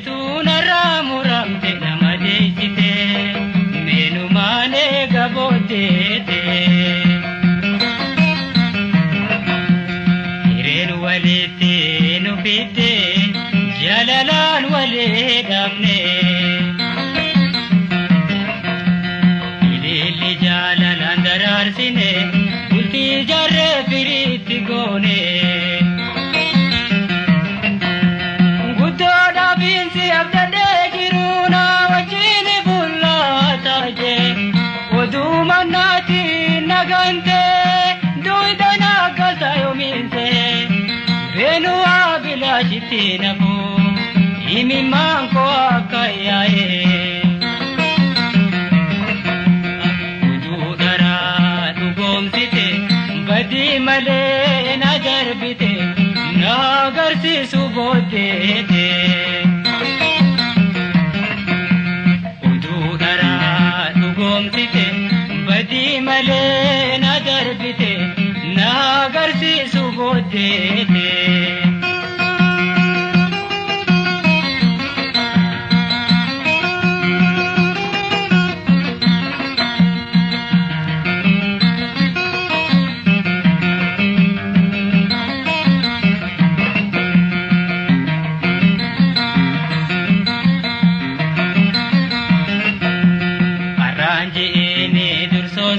tu naramuramte namadechite menu mane gabotete irenu walite nupite jalalan wale damne ilili jalalan dararsine bulti jarre firiti gone Manati nagante duidana kasayo minte venu abilashiti nabu imi manko akayae ududara tugomsite badi male najarbite nagarsi subodete ududara tugomsite badi male na darbite na garsi subodete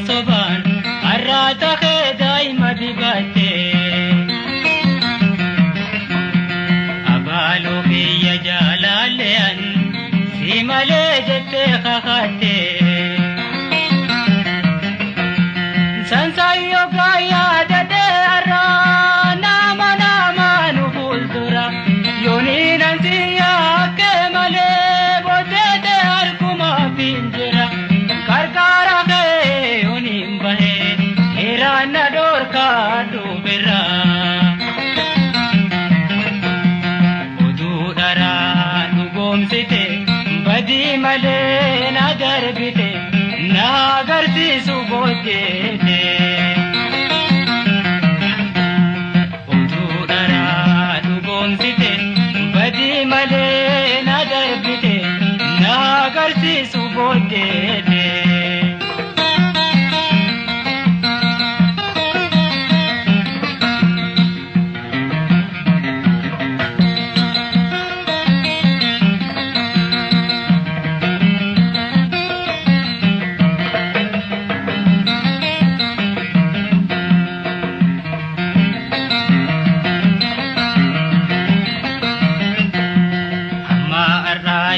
soban arrata khedai madibate abalu biya jalalean simale jette khate sansayo gaya dade arra nama nama nubuldura yoni nansiya kemale bodete arkuma pinjira karkara nador ka dubera ududara nugomsite badi male na darbite na garsi subodete ududara nugomsite badi male na darbite na garsi subodete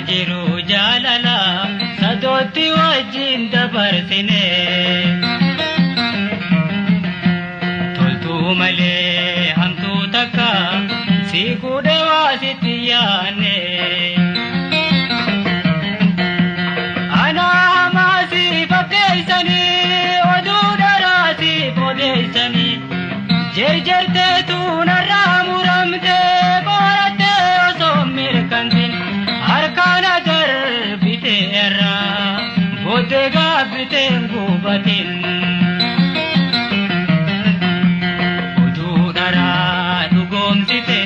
jiru jalala sadoti wajin dabarsine tultu male hamtu taka sikude wasitiyane ana masi bakeisani odudarasi podeisani jerjerte tu naramuramte borate osomir kantin arkana darbite era bodega bitengu batin ududara tugomsite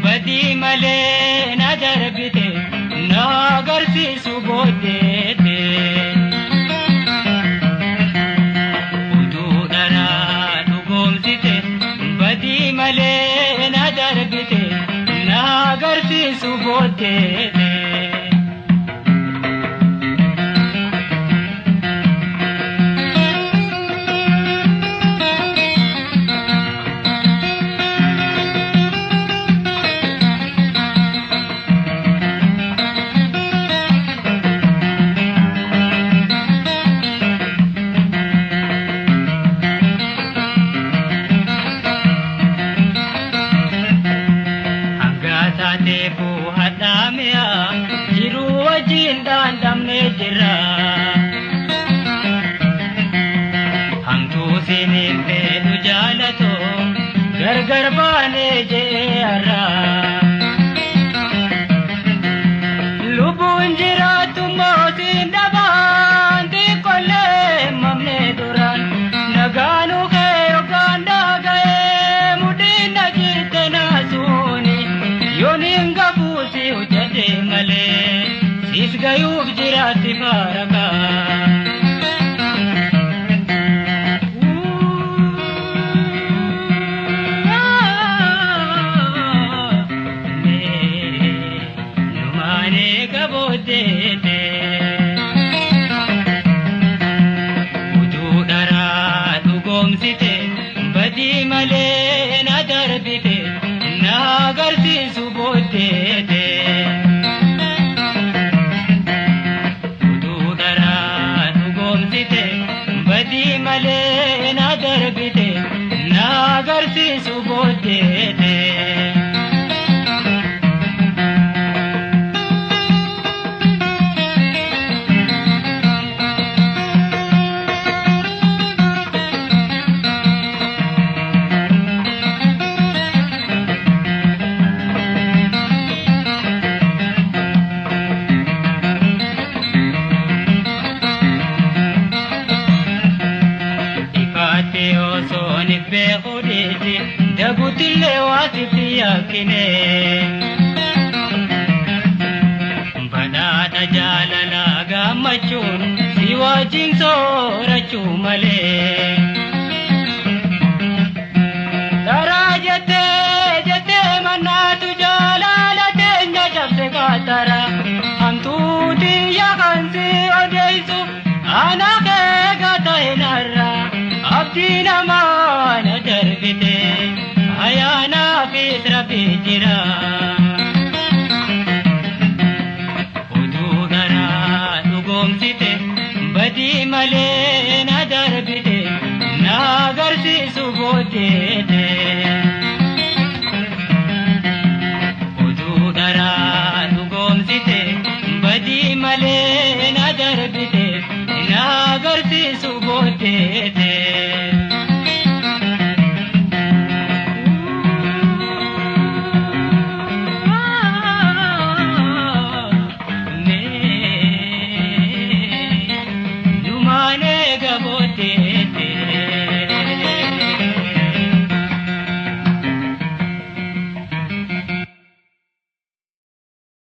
badi male na darbite na garsi subodete ududara tugomsite badi male na darbite na garsi subodete Debu hadamya jiru wajin dan damne jira hamtu sinin pe dujalato gargar bane je ara lubun jira tumo sindaban di kolle mamne duran naganu ke uganda gae mudin najitena suni yoninga busi ujade male sisgayuuf jiraatti faaraka numane gabodete ududara dugomsite badi male na darbite na garti subodete male na darbite na garti subodete bekhuditi dagutille wasifi yakine badata jalala gamachun siwajin sorachu male darajate jate manatu jalala tenya jabse katara hamtuti yakansi odeisu anake gatainara abdina ma darbite ayana fitra bijira